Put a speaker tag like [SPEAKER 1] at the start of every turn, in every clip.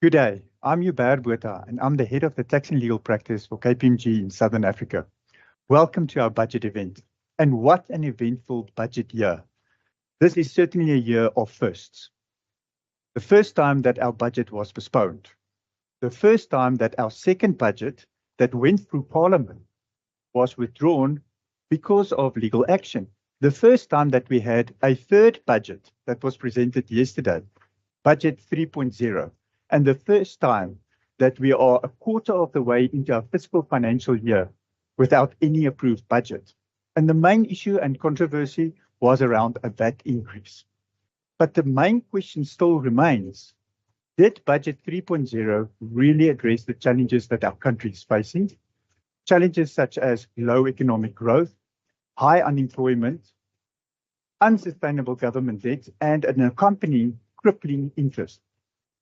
[SPEAKER 1] Good day. I'm Hubert Botha, and I'm the head of the tax and legal practice for KPMG in Southern Africa. Welcome to our budget event. And what an eventful budget year. This is certainly a year of firsts. The first time that our budget was postponed. The first time that our second budget that went through Parliament was withdrawn because of legal action. The first time that we had a third budget that was presented yesterday, Budget 3.0. And the first time that we are a quarter of the way into our fiscal financial year without any approved budget. And the main issue and controversy was around a VAT increase. But the main question still remains, did Budget 3.0 really address the challenges that our country is facing? Challenges such as low economic growth, high unemployment, unsustainable government debt, and an accompanying crippling interest.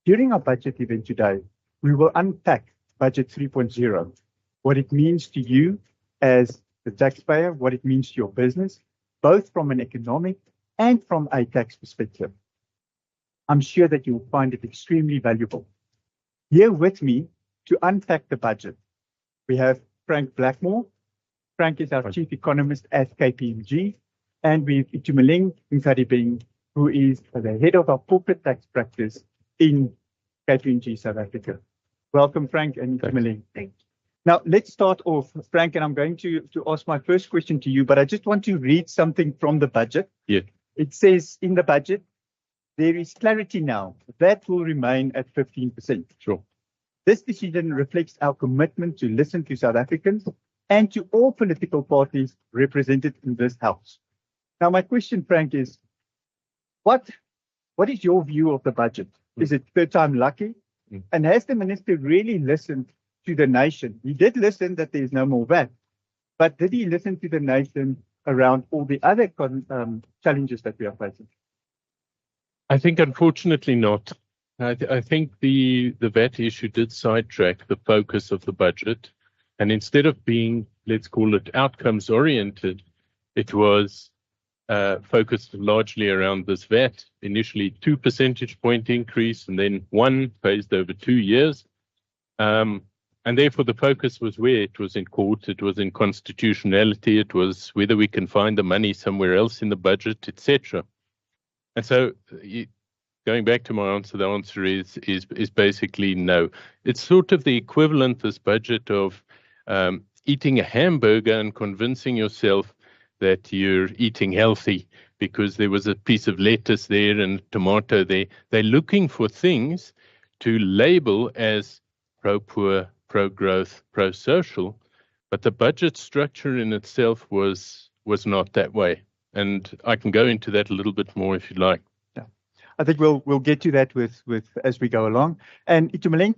[SPEAKER 1] During our budget event today, we will unpack Budget 3.0, what it means to you as the taxpayer, what it means to your business, both from an economic and from a tax perspective. I'm sure that you will find it extremely valuable. Here with me to unpack the budget, we have Frank Blackmore. Frank is our chief economist at KPMG, and we have Itumeleng Nkadibeng, who is the head of our corporate tax practice in KPMG South Africa. Welcome, Frank and Itumeleng. Thank you. Now, let's start off, Frank, and I'm going to ask my first question to you, but I just want to read something from the budget.
[SPEAKER 2] Yeah.
[SPEAKER 1] It says in the budget, there is clarity now. That will remain at 15%.
[SPEAKER 2] Sure.
[SPEAKER 1] This decision reflects our commitment to listen to South Africans and to all political parties represented in this House. Now, my question, Frank, is what is your view of the budget? Is it third time lucky? And has the minister really listened to the nation? He did listen that there is no more VAT, but did he listen to the nation around all the other challenges that we are facing?
[SPEAKER 2] I think unfortunately not. I think the VAT issue did sidetrack the focus of the budget. And instead of being, let's call it outcomes oriented, it was focused largely around this VAT, initially 2 percentage point increase and then 1 phased over 2 years. And therefore the focus was where it was in court, it was in constitutionality, it was whether we can find the money somewhere else in the budget, etc. And so going back to my answer, the answer is basically no. It's sort of the equivalent, this budget, of eating a hamburger and convincing yourself that you're eating healthy because there was a piece of lettuce there and tomato there. They're looking for things to label as pro-poor, pro-growth, pro-social, but the budget structure in itself was not that way. And I can go into that a little bit more if you'd like.
[SPEAKER 1] Yeah, I think we'll get to that with as we go along. And Itumeleng,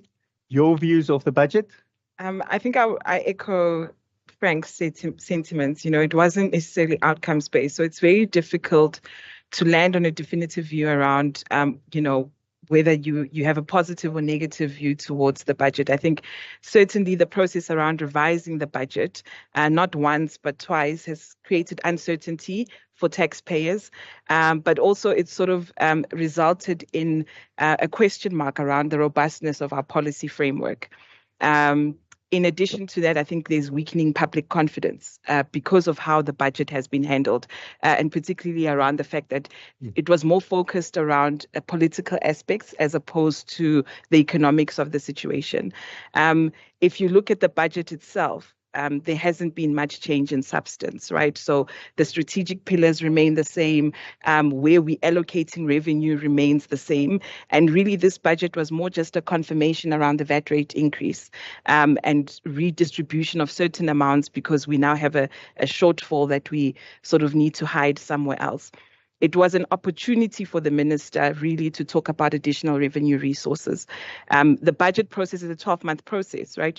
[SPEAKER 1] your views of the budget?
[SPEAKER 3] I think I echo Frank's sentiments. You know, it wasn't necessarily outcomes based, so it's very difficult to land on a definitive view around, whether you have a positive or negative view towards the budget. I think certainly the process around revising the budget, not once but twice, has created uncertainty for taxpayers, but also it's sort of resulted in a question mark around the robustness of our policy framework. In addition to that, I think there's weakening public confidence because of how the budget has been handled, and particularly around the fact that it was more focused around political aspects as opposed to the economics of the situation. If you look at the budget itself, there hasn't been much change in substance, right? So the strategic pillars remain the same. Where we're allocating revenue remains the same. And really, this budget was more just a confirmation around the VAT rate increase and redistribution of certain amounts because we now have a shortfall that we sort of need to hide somewhere else. It was an opportunity for the minister really to talk about additional revenue resources. The budget process is a 12-month process, right?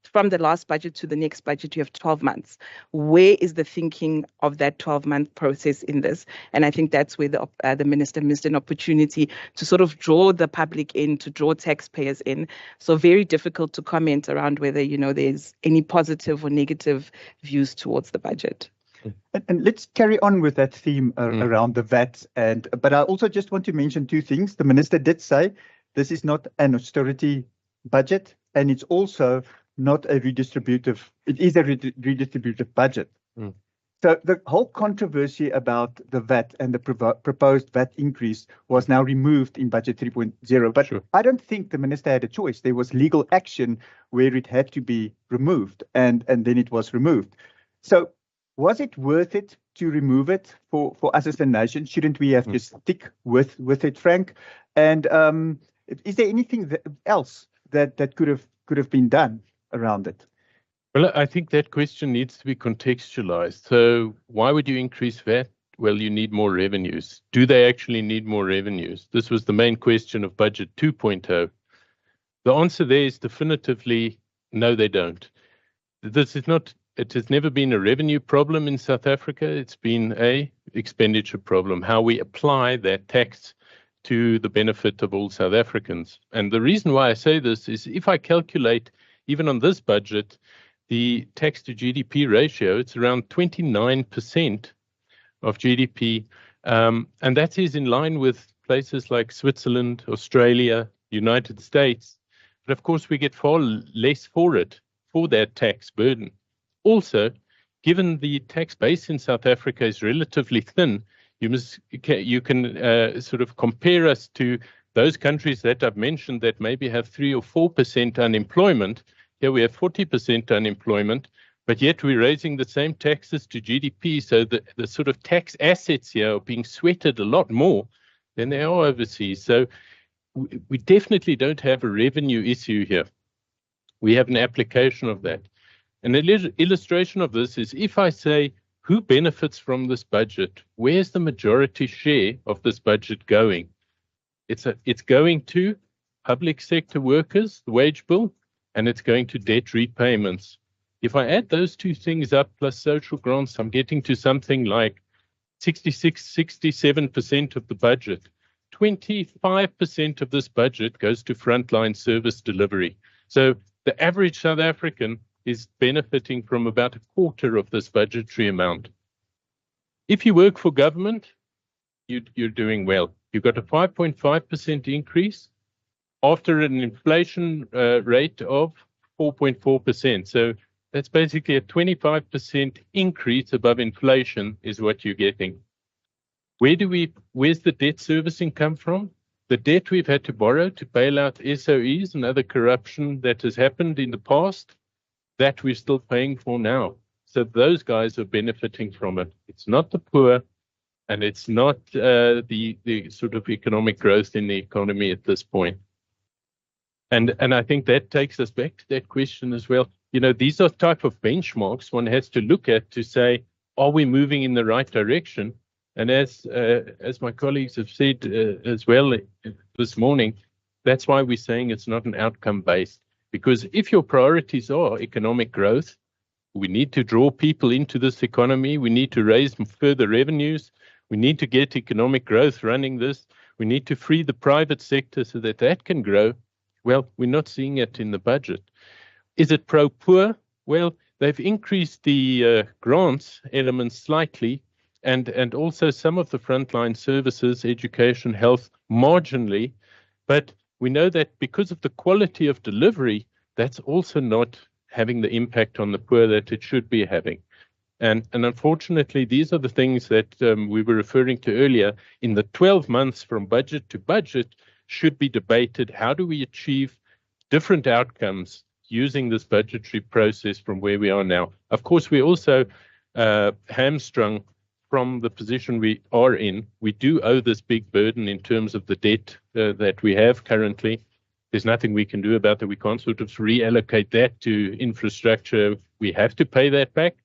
[SPEAKER 3] From the last budget to the next budget, you have 12 months. Where is the thinking of that 12-month process in this? And I think that's where the minister missed an opportunity to sort of draw the public in, to draw taxpayers in. So very difficult to comment around whether, there's any positive or negative views towards the budget.
[SPEAKER 1] And let's carry on with that theme around the VAT. But I also just want to mention two things. The minister did say this is not an austerity budget, and it's also not a redistributive. It is a redistributive budget.
[SPEAKER 2] Mm.
[SPEAKER 1] So the whole controversy about the VAT and the proposed VAT increase was now removed in Budget 3.0. But
[SPEAKER 2] Sure.
[SPEAKER 1] I don't think the minister had a choice. There was legal action where it had to be removed, and then it was removed. So was it worth it to remove it for us as a nation? Shouldn't we have to stick with it, Frank? And is there anything else that could have been done around it?
[SPEAKER 2] Well, I think that question needs to be contextualized. So why would you increase VAT? Well, you need more revenues. Do they actually need more revenues? This was the main question of Budget 2.0. The answer there is definitively no, they don't. It has never been a revenue problem in South Africa. It's been a expenditure problem, how we apply that tax to the benefit of all South Africans. And the reason why I say this is if I calculate, even on this budget, the tax to GDP ratio, it's around 29% of GDP. And that is in line with places like Switzerland, Australia, United States. But of course, we get far less for that tax burden. Also, given the tax base in South Africa is relatively thin, you can sort of compare us to those countries that I've mentioned that maybe have 3 or 4% unemployment. Here we have 40% unemployment, but yet we're raising the same taxes to GDP. So the sort of tax assets here are being sweated a lot more than they are overseas. So we definitely don't have a revenue issue here. We have an application of that. An illustration of this is if I say, who benefits from this budget? Where's the majority share of this budget going? It's going to public sector workers, the wage bill, and it's going to debt repayments. If I add those two things up plus social grants, I'm getting to something like 66, 67% of the budget. 25% of this budget goes to frontline service delivery. So the average South African is benefiting from about a quarter of this budgetary amount. If you work for government, you're doing well. You've got a 5.5% increase after an inflation rate of 4.4%. So that's basically a 25% increase above inflation is what you're getting. Where's the debt servicing come from? The debt we've had to borrow to bail out SOEs and other corruption that has happened in the past, that we're still paying for now. So those guys are benefiting from it. It's not the poor, and it's not the sort of economic growth in the economy at this point. And I think that takes us back to that question as well. You know, these are type of benchmarks one has to look at to say, are we moving in the right direction? And as my colleagues have said as well this morning, that's why we're saying it's not an outcome based. Because if your priorities are economic growth, we need to draw people into this economy. We need to raise further revenues. We need to get economic growth running this. We need to free the private sector so that that can grow. Well, we're not seeing it in the budget. Is it pro-poor? Well, they've increased the grants elements slightly, and also some of the frontline services, education, health, marginally. But we know that because of the quality of delivery, that's also not having the impact on the poor that it should be having. And unfortunately, these are the things that we were referring to earlier. In the 12 months from budget to budget should be debated. How do we achieve different outcomes using this budgetary process from where we are now? Of course, we also hamstrung from the position we are in. We do owe this big burden in terms of the debt that we have currently. There's nothing we can do about it. We can't sort of reallocate that to infrastructure. We have to pay that back.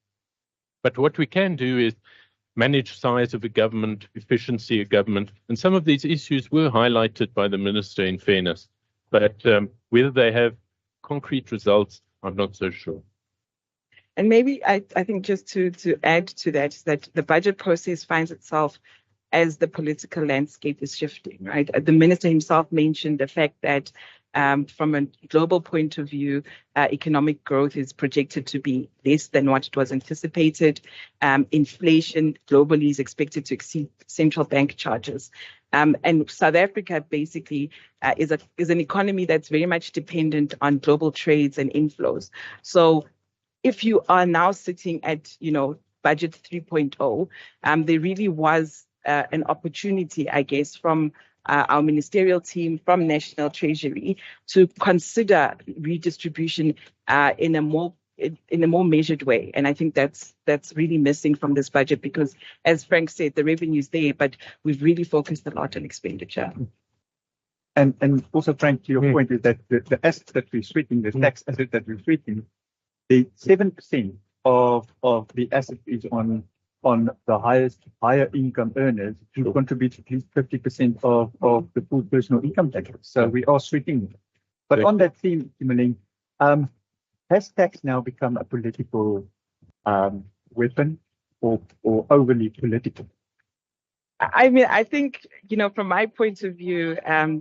[SPEAKER 2] But what we can do is manage size of a government, efficiency of government. And some of these issues were highlighted by the minister, in fairness. But whether they have concrete results, I'm not so sure.
[SPEAKER 3] And maybe I think just to add to that, is that the budget process finds itself as the political landscape is shifting, right? The minister himself mentioned the fact that from a global point of view, economic growth is projected to be less than what it was anticipated. Inflation globally is expected to exceed central bank charges. And South Africa basically is an economy that's very much dependent on global trades and inflows. So if you are now sitting at, budget 3.0, there really was an opportunity, I guess, from our ministerial team, from National Treasury, to consider redistribution in a more measured way. And I think that's really missing from this budget because, as Frank said, the revenue's there, but we've really focused a lot on expenditure.
[SPEAKER 1] And also, Frank, to your point is that the assets that we're sweeping, the tax asset that we're sweeping, the 7% of the asset is on the higher income earners who contribute at least 50% of the full personal income tax. So we are sweeping it. But on that theme, Imoling, has tax now become a political weapon or overly political?
[SPEAKER 3] I mean, I think, from my point of view,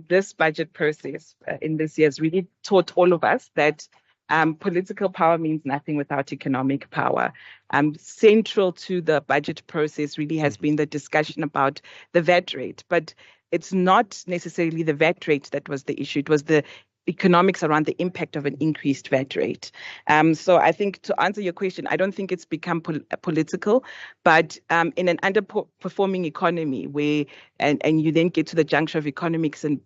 [SPEAKER 3] this budget process in this year has really taught all of us that political power means nothing without economic power. Central to the budget process really has been the discussion about the VAT rate, but it's not necessarily the VAT rate that was the issue. It was the economics around the impact of an increased VAT rate. So I think to answer your question, I don't think it's become political, but in an underperforming economy where, and you then get to the juncture of economics and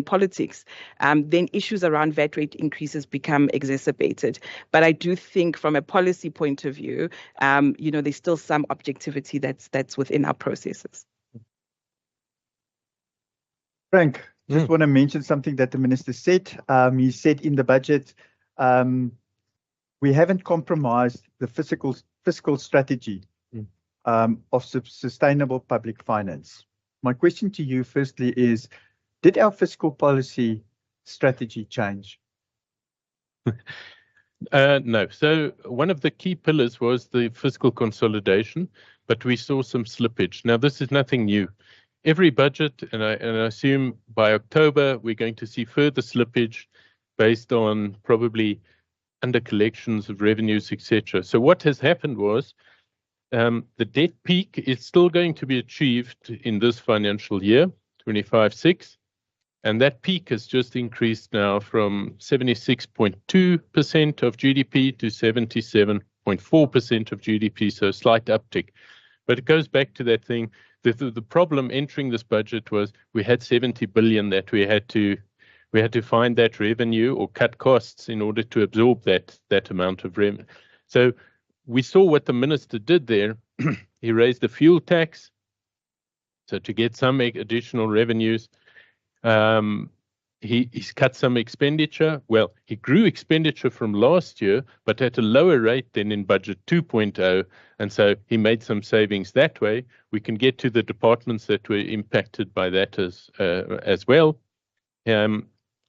[SPEAKER 3] politics, then issues around VAT rate increases become exacerbated. But I do think from a policy point of view, there's still some objectivity that's within our processes.
[SPEAKER 1] Frank, just want to mention something that the minister said. He said in the budget, we haven't compromised the fiscal strategy of sustainable public finance. My question to you firstly is, did our fiscal policy strategy change?
[SPEAKER 2] No. So one of the key pillars was the fiscal consolidation, but we saw some slippage. Now, this is nothing new. Every budget, and I assume by October, we're going to see further slippage based on probably under collections of revenues, etc. So what has happened was the debt peak is still going to be achieved in this financial year, 25-6. And that peak has just increased now from 76.2% of GDP to 77.4% of GDP, so a slight uptick. But it goes back to that thing. The problem entering this budget was we had 70 billion that we had to find that revenue or cut costs in order to absorb that amount of revenue. So we saw what the minister did there. He raised the fuel tax, so to get some additional revenues. He's cut some expenditure. Well, he grew expenditure from last year, but at a lower rate than in budget 2.0. And so he made some savings that way. We can get to the departments that were impacted by that as well.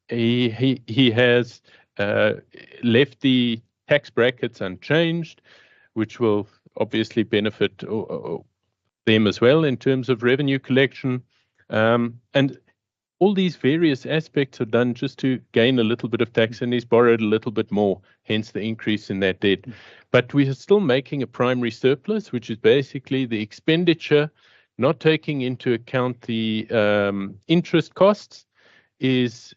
[SPEAKER 2] He has left the tax brackets unchanged, which will obviously benefit them as well in terms of revenue collection. And all these various aspects are done just to gain a little bit of tax, and he's borrowed a little bit more, hence the increase in that debt. But we are still making a primary surplus, which is basically the expenditure, not taking into account the interest costs, is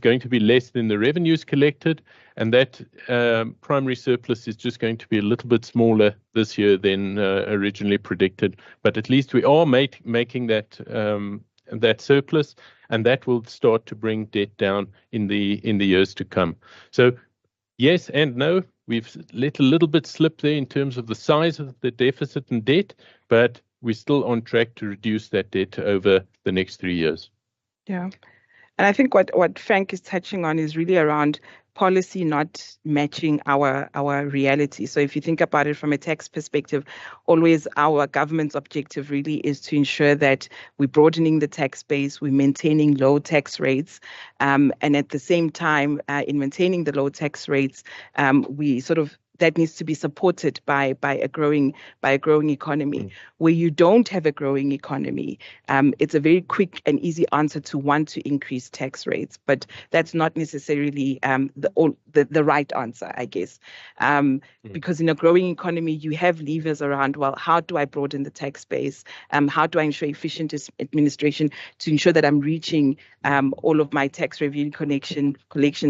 [SPEAKER 2] going to be less than the revenues collected, and that primary surplus is just going to be a little bit smaller this year than originally predicted. But at least we are making that surplus, and that will start to bring debt down in the years to come. So yes and no, we've let a little bit slip there in terms of the size of the deficit and debt, but we're still on track to reduce that debt over the next 3 years.
[SPEAKER 3] Yeah. And I think what Frank is touching on is really around policy not matching our reality. So if you think about it from a tax perspective, always our government's objective really is to ensure that we're broadening the tax base, we're maintaining low tax rates, and at the same time, in maintaining the low tax rates, we sort of that needs to be supported by a growing economy. Where you don't have a growing economy, it's a very quick and easy answer to want to increase tax rates, but that's not necessarily the right answer, I guess. Because in a growing economy, you have levers around, well, how do I broaden the tax base? How do I ensure efficient administration to ensure that I'm reaching all of my tax revenue collection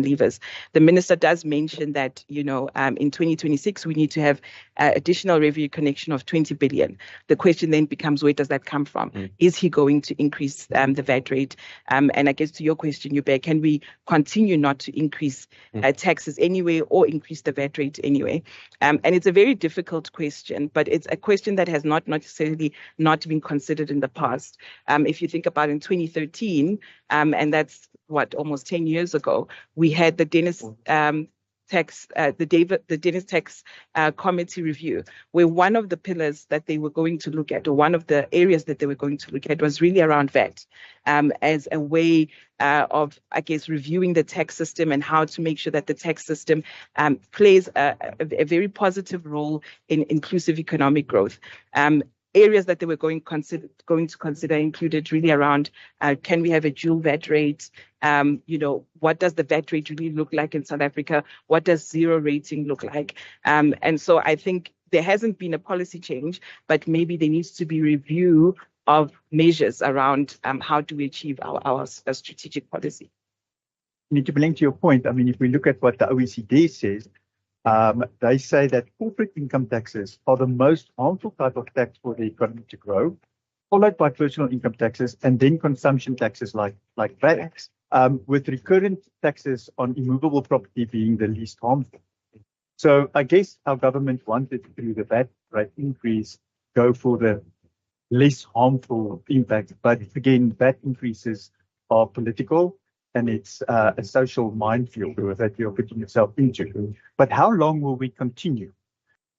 [SPEAKER 3] levers? The minister does mention that, in 2026, we need to have additional revenue connection of 20 billion. The question then becomes, where does that come from? Is he going to increase the VAT rate? And I guess to your question, Yubek, can we continue not to increase taxes anyway or increase the VAT rate anyway? And it's a very difficult question, but it's a question that has not necessarily not been considered in the past. If you think about in 2013, and that's almost 10 years ago, we had the Dennis Dennis Tax Committee review, where one of the pillars that they were going to look at, or one of the areas that they were going to look at, was really around VAT, as a way of, I guess, reviewing the tax system and how to make sure that the tax system plays a very positive role in inclusive economic growth. Areas that they were going to consider included really around, can we have a dual VAT rate? What does the VAT rate really look like in South Africa? What does zero rating look like? And so I think there hasn't been a policy change, but maybe there needs to be review of measures around how do we achieve our strategic policy.
[SPEAKER 1] To link to your point, I mean, if we look at what the OECD says, they say that corporate income taxes are the most harmful type of tax for the economy to grow, followed by personal income taxes and then consumption taxes like VAT, with recurrent taxes on immovable property being the least harmful. So I guess our government wanted, through the VAT rate increase, go for the less harmful impact. But again, VAT increases are political, and it's a social minefield that you're putting yourself into. But how long will we continue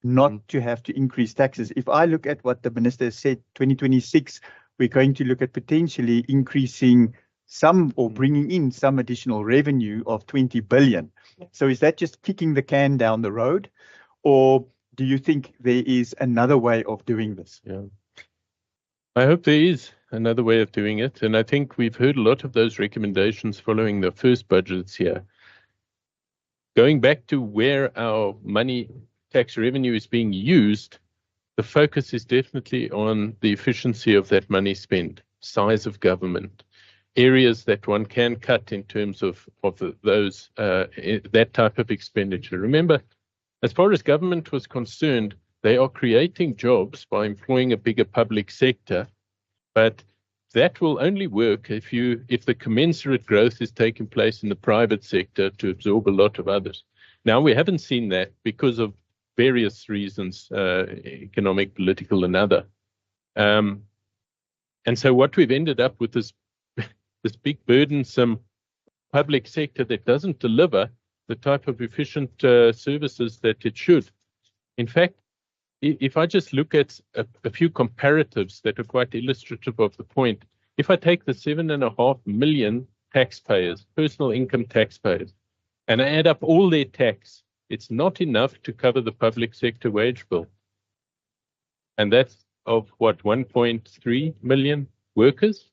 [SPEAKER 1] not to have to increase taxes? If I look at what the minister said, 2026, we're going to look at potentially increasing some or bringing in some additional revenue of 20 billion. So is that just kicking the can down the road? Or do you think there is another way of doing this?
[SPEAKER 2] Yeah, I hope there is another way of doing it. And I think we've heard a lot of those recommendations following the first budgets here. Going back to where our money tax revenue is being used, the focus is definitely on the efficiency of that money spent, size of government, areas that one can cut in terms of those that type of expenditure. Remember, as far as government was concerned, they are creating jobs by employing a bigger public sector, but that will only work if the commensurate growth is taking place in the private sector to absorb a lot of others. Now, we haven't seen that because of various reasons, economic, political, and other. And so what we've ended up with is this big burdensome public sector that doesn't deliver the type of efficient services that it should. In fact, if I just look at a few comparatives that are quite illustrative of the point, if I take the 7.5 million taxpayers, personal income taxpayers, and I add up all their tax, it's not enough to cover the public sector wage bill. And that's of what, 1.3 million workers?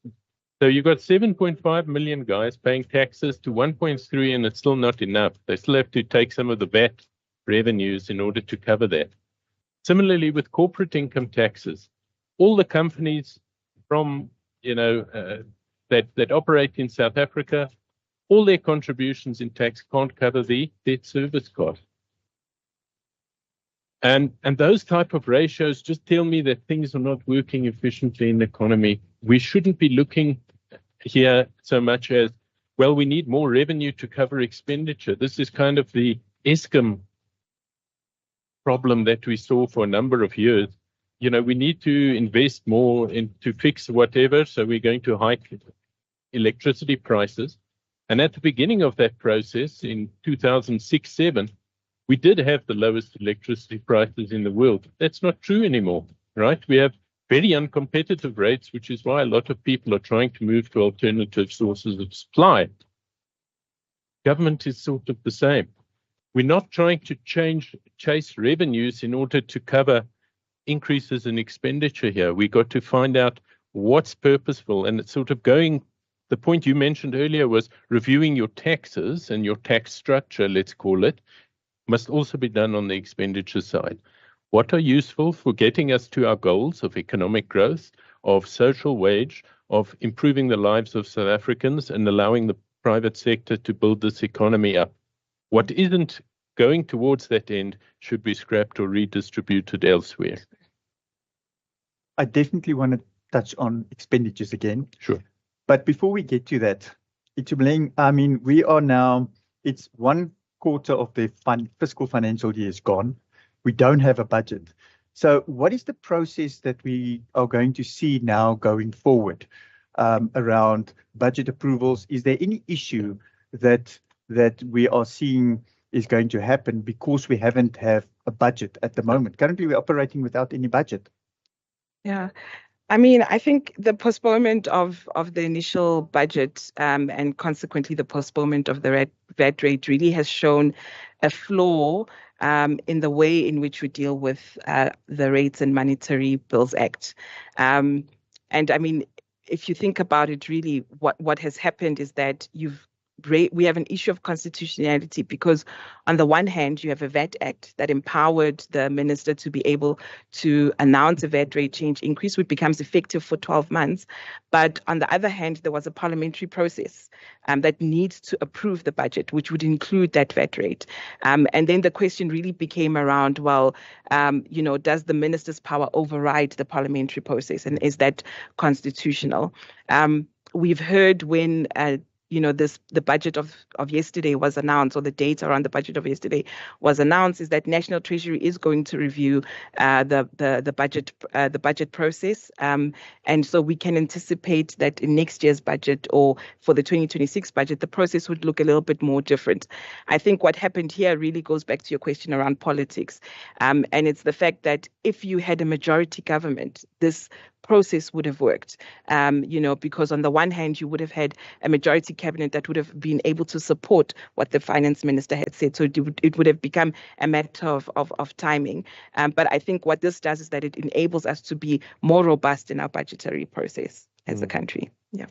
[SPEAKER 2] So you've got 7.5 million guys paying taxes to 1.3, and it's still not enough. They still have to take some of the VAT revenues in order to cover that. Similarly, with corporate income taxes, all the companies from that operate in South Africa, all their contributions in tax can't cover the debt service cost. And those type of ratios just tell me that things are not working efficiently in the economy. We shouldn't be looking here so much as, well, we need more revenue to cover expenditure. This is kind of the Eskom problem that we saw for a number of years. We need to invest more to fix whatever, so we're going to hike electricity prices. And at the beginning of that process in 2006-07, we did have the lowest electricity prices in the world. That's not true anymore, right? We have very uncompetitive rates, which is why a lot of people are trying to move to alternative sources of supply. Government is sort of the same. We're not trying to chase revenues in order to cover increases in expenditure here. We got to find out what's purposeful, and it's sort of going. The point you mentioned earlier was reviewing your taxes and your tax structure, let's call it, must also be done on the expenditure side. What are useful for getting us to our goals of economic growth, of social wage, of improving the lives of South Africans and allowing the private sector to build this economy up? What isn't going towards that end should be scrapped or redistributed elsewhere.
[SPEAKER 1] I definitely want to touch on expenditures again.
[SPEAKER 2] Sure.
[SPEAKER 1] But before we get to that, we are now, it's 1/4 of the fiscal financial year is gone. We don't have a budget. So what is the process that we are going to see now going forward around budget approvals? Is there any issue that we are seeing is going to happen because we haven't have a budget at the moment? Currently, we're operating without any budget.
[SPEAKER 3] Yeah. I think the postponement of the initial budget and consequently the postponement of the VAT rate really has shown a flaw in the way in which we deal with the Rates and Monetary Bills Act. If you think about it, really, what has happened is that we have an issue of constitutionality because on the one hand, you have a VAT Act that empowered the minister to be able to announce a VAT rate change increase, which becomes effective for 12 months. But on the other hand, there was a parliamentary process that needs to approve the budget, which would include that VAT rate. And then the question really became around, does the minister's power override the parliamentary process? And is that constitutional? We've heard when the budget of yesterday was announced, or the data around the budget of yesterday was announced, is that National Treasury is going to review the budget process, and so we can anticipate that in next year's budget or for the 2026 budget, the process would look a little bit more different. I think what happened here really goes back to your question around politics, and it's the fact that if you had a majority government, this process would have worked, because on the one hand, you would have had a majority cabinet that would have been able to support what the finance minister had said. So it would have become a matter of timing. But I think what this does is that it enables us to be more robust in our budgetary process as a country. Yeah.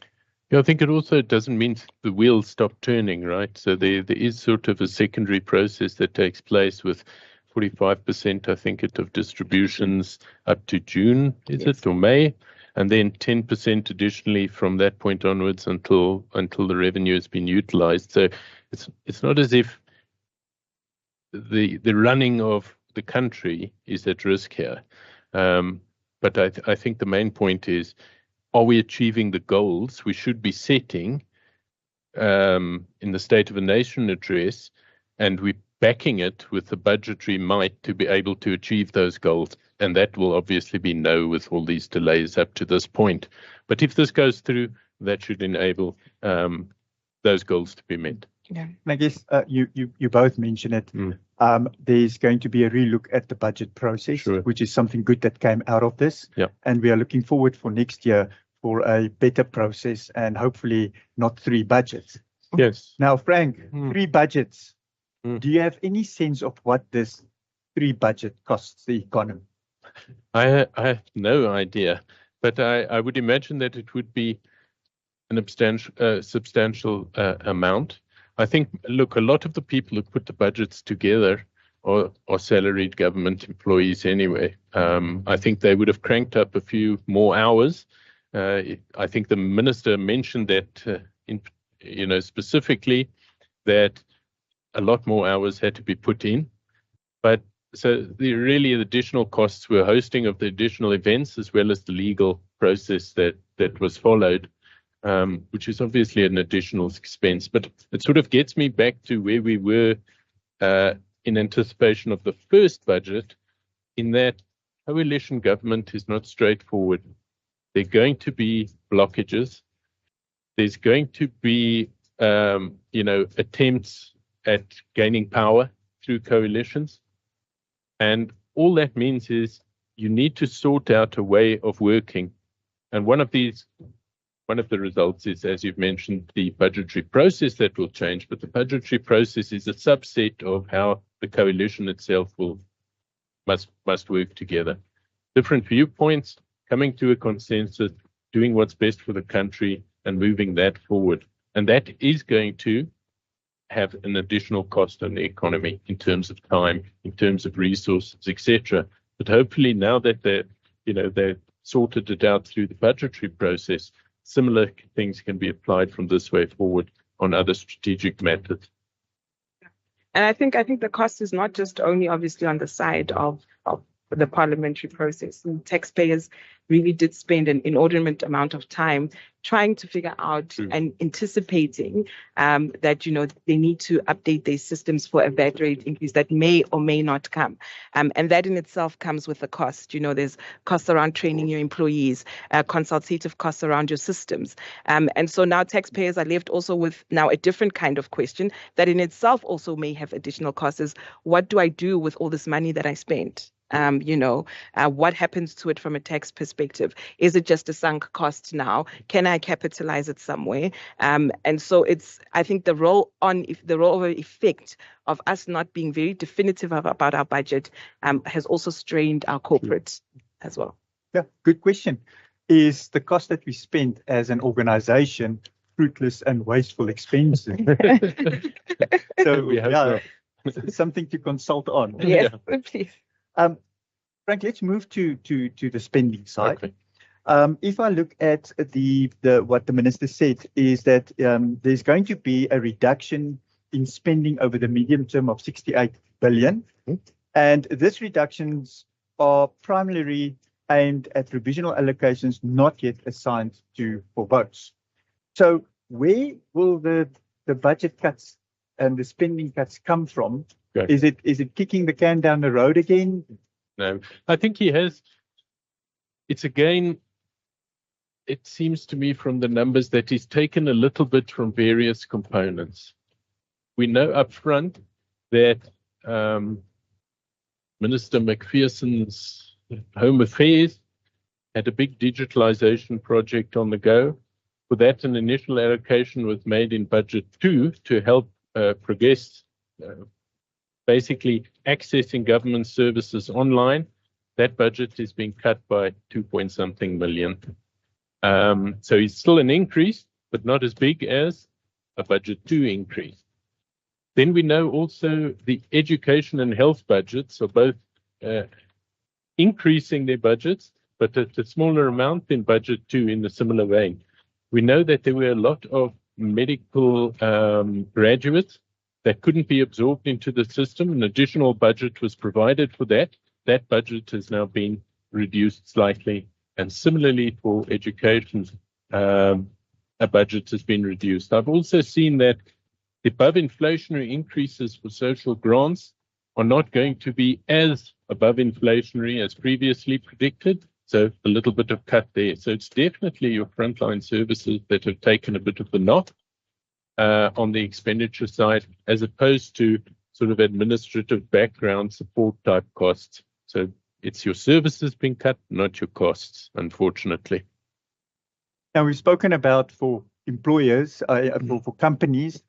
[SPEAKER 2] Yeah, I think it also doesn't mean the wheels stop turning, right? So there is sort of a secondary process that takes place with 45%, I think, of distributions up to June, is it, or May, and then 10% additionally from that point onwards until the revenue has been utilized. So it's not as if the running of the country is at risk here. But I think the main point is, are we achieving the goals we should be setting in the State of the Nation address, and we backing it with the budgetary might to be able to achieve those goals? And that will obviously be no with all these delays up to this point. But if this goes through, that should enable those goals to be met.
[SPEAKER 3] Yeah.
[SPEAKER 1] I guess you both mentioned it. There's going to be a relook at the budget process,
[SPEAKER 2] Sure.
[SPEAKER 1] which is something good that came out of this.
[SPEAKER 2] Yeah.
[SPEAKER 1] And we are looking forward for next year for a better process and hopefully not 3 budgets.
[SPEAKER 2] Yes.
[SPEAKER 1] Now, Frank, 3 budgets. Do you have any sense of what this 3 budget costs the economy?
[SPEAKER 2] I have no idea, but I would imagine that it would be an substantial amount. I think, look, a lot of the people who put the budgets together are salaried government employees anyway. I think they would have cranked up a few more hours. I think the minister mentioned that specifically that a lot more hours had to be put in. But so the additional costs were hosting of the additional events as well as the legal process that was followed, which is obviously an additional expense. But it sort of gets me back to where we were in anticipation of the first budget, in that coalition government is not straightforward. There are going to be blockages. There's going to be, attempts at gaining power through coalitions. And all that means is you need to sort out a way of working. And one of these one of the results is, as you've mentioned, the budgetary process that will change, but the budgetary process is a subset of how the coalition itself must work together. Different viewpoints, coming to a consensus, doing what's best for the country and moving that forward. And that is going to have an additional cost on the economy in terms of time, in terms of resources, etc. But hopefully now that they've sorted it out through the budgetary process, similar things can be applied from this way forward on other strategic matters.
[SPEAKER 3] And I think the cost is not just only obviously on the side of the parliamentary process. And taxpayers really did spend an inordinate amount of time trying to figure out and anticipating that, they need to update their systems for a VAT rate increase that may or may not come. And that in itself comes with a cost. There's costs around training your employees, consultative costs around your systems. And so now taxpayers are left also with now a different kind of question that in itself also may have additional costs is, what do I do with all this money that I spent? What happens to it from a tax perspective? Is it just a sunk cost now? Can I capitalize it somewhere? And so I think the rollover effect of us not being very definitive about our budget has also strained our corporates as well.
[SPEAKER 1] Yeah, good question. Is the cost that we spend as an organization fruitless and wasteful expenses? So something to consult on.
[SPEAKER 3] Yes, please.
[SPEAKER 1] Frank, let's move to the spending side.
[SPEAKER 2] Okay.
[SPEAKER 1] If I look at what the minister said is that there's going to be a reduction in spending over the medium term of 68 billion. And these reductions are primarily aimed at provisional allocations not yet assigned for votes. So where will the budget cuts and the spending cuts come from?
[SPEAKER 2] Okay.
[SPEAKER 1] Is it kicking the can down the road again?
[SPEAKER 2] No, I think he has. It's again, it seems to me from the numbers that he's taken a little bit from various components. We know up front that Minister McPherson's Home Affairs had a big digitalization project on the go. For that, an initial allocation was made in Budget 2 to help progress basically accessing government services online. That budget is being cut by 2-point-something million. So it's still an increase, but not as big as a Budget 2 increase. Then we know also the education and health budgets are both increasing their budgets, but at a smaller amount than Budget 2 in a similar vein. We know that there were a lot of medical graduates that couldn't be absorbed into the system. An additional budget was provided for that. That budget has now been reduced slightly. And similarly for education, a budget has been reduced. I've also seen that the above inflationary increases for social grants are not going to be as above inflationary as previously predicted. So a little bit of cut there. So it's definitely your frontline services that have taken a bit of the knock on the expenditure side, as opposed to sort of administrative background support type costs. So it's your services being cut, not your costs, unfortunately.
[SPEAKER 1] Now, we've spoken about for employers, for companies,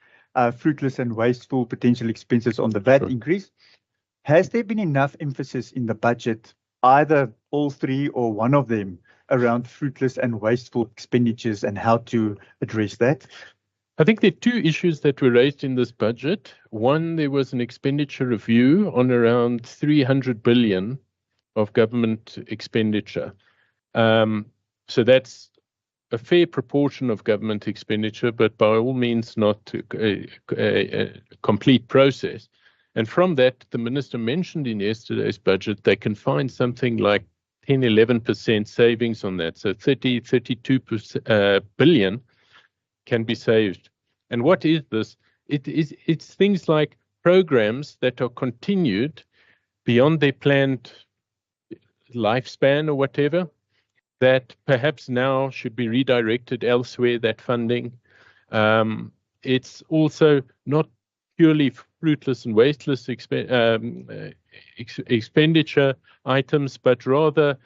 [SPEAKER 1] fruitless and wasteful potential expenses on the VAT increase. Has there been enough emphasis in the budget, either all three or one of them, around fruitless and wasteful expenditures and how to address that?
[SPEAKER 2] I think there are two issues that were raised in this budget. One, there was an expenditure review on around 300 billion of government expenditure. So that's a fair proportion of government expenditure, but by all means not a complete process. And from that, the minister mentioned in yesterday's budget, they can find something like 10-11% savings on that. So 32 billion can be saved. And what is this? It's things like programs that are continued beyond their planned lifespan or whatever, that perhaps now should be redirected elsewhere, that funding. It's also not purely fruitless and wasteless expenditure items, but rather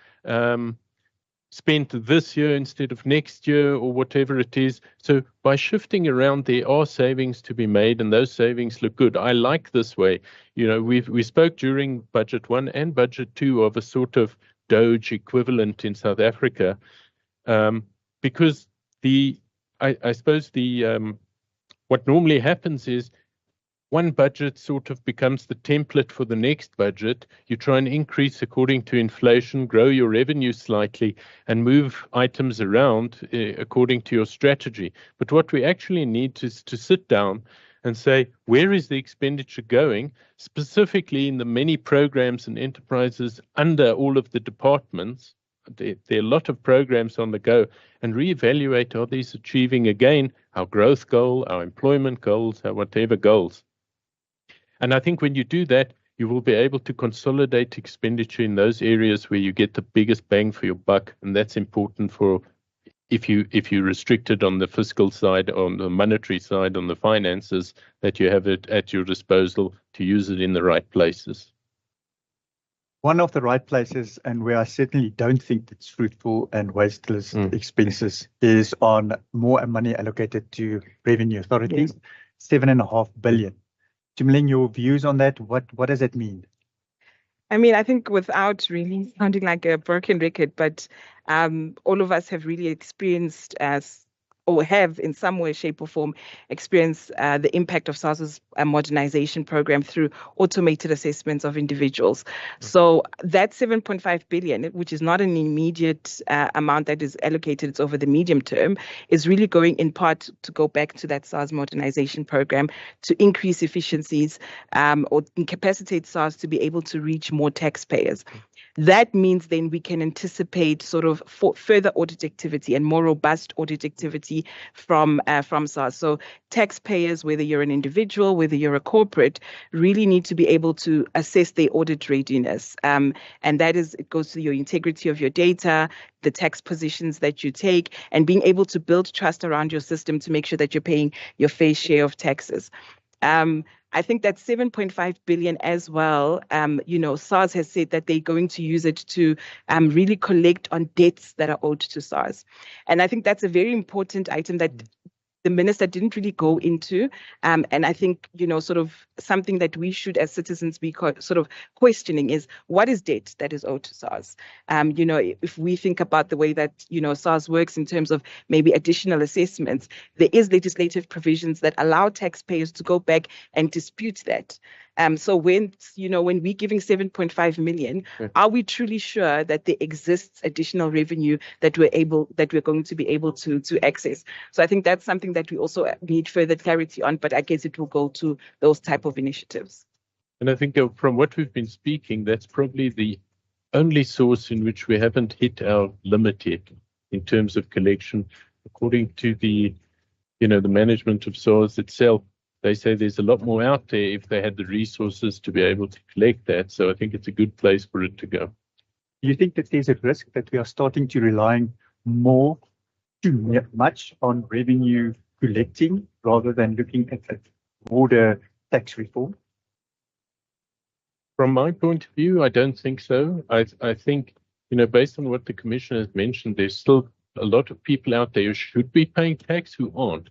[SPEAKER 2] spent this year instead of next year or whatever it is. So by shifting around, there are savings to be made, and those savings look good. I like this way. We spoke during Budget 1 and Budget 2 of a sort of Doge equivalent in South Africa, because I suppose what normally happens is one budget sort of becomes the template for the next budget. You try and increase according to inflation, grow your revenue slightly, and move items around according to your strategy. But what we actually need is to sit down and say, where is the expenditure going, specifically in the many programs and enterprises under all of the departments? There are a lot of programs on the go, and reevaluate, are these achieving, again, our growth goal, our employment goals, our whatever goals. And I think when you do that, you will be able to consolidate expenditure in those areas where you get the biggest bang for your buck. And that's important for if you restrict it on the fiscal side, on the monetary side, on the finances, that you have it at your disposal to use it in the right places.
[SPEAKER 1] One of the right places, and where I certainly don't think it's fruitful and wasteless expenses, is on more money allocated to revenue authorities, 7.5 billion. Tumuling, your views on that? What does that mean?
[SPEAKER 3] I mean, I think without really sounding like a broken record, but all of us have really experienced or have in some way, shape or form experienced the impact of SARS's modernization program through automated assessments of individuals. So that 7.5 billion, which is not an immediate amount that is allocated, it's over the medium term, is really going in part to go back to that SARS modernization program to increase efficiencies or incapacitate SARS to be able to reach more taxpayers. That means then we can anticipate sort of further audit activity and more robust audit activity from SARS. So taxpayers, whether you're an individual, whether you're a corporate, really need to be able to assess their audit readiness. And that is, it goes to your integrity of your data, the tax positions that you take, and being able to build trust around your system to make sure that you're paying your fair share of taxes. I think that 7.5 billion as well, SARS has said that they're going to use it to really collect on debts that are owed to SARS. And I think that's a very important item that the minister didn't really go into. And I think, sort of something that we should as citizens be sort of questioning is, what is debt that is owed to SARS? If we think about the way that, SARS works in terms of maybe additional assessments, there is legislative provisions that allow taxpayers to go back and dispute that. So when we're giving 7.5 million, are we truly sure that there exists additional revenue that we're going to be able to access? So I think that's something that we also need further clarity on, but I guess it will go to those type of initiatives.
[SPEAKER 2] And I think from what we've been speaking, that's probably the only source in which we haven't hit our limit yet in terms of collection. According to the management of SARS itself, they say there's a lot more out there if they had the resources to be able to collect that. So I think it's a good place for it to go.
[SPEAKER 1] Do you think that there's a risk that we are starting to rely too much on revenue collecting rather than looking at broader tax reform?
[SPEAKER 2] From my point of view, I don't think so. I think, based on what the Commissioner has mentioned, there's still a lot of people out there who should be paying tax who aren't.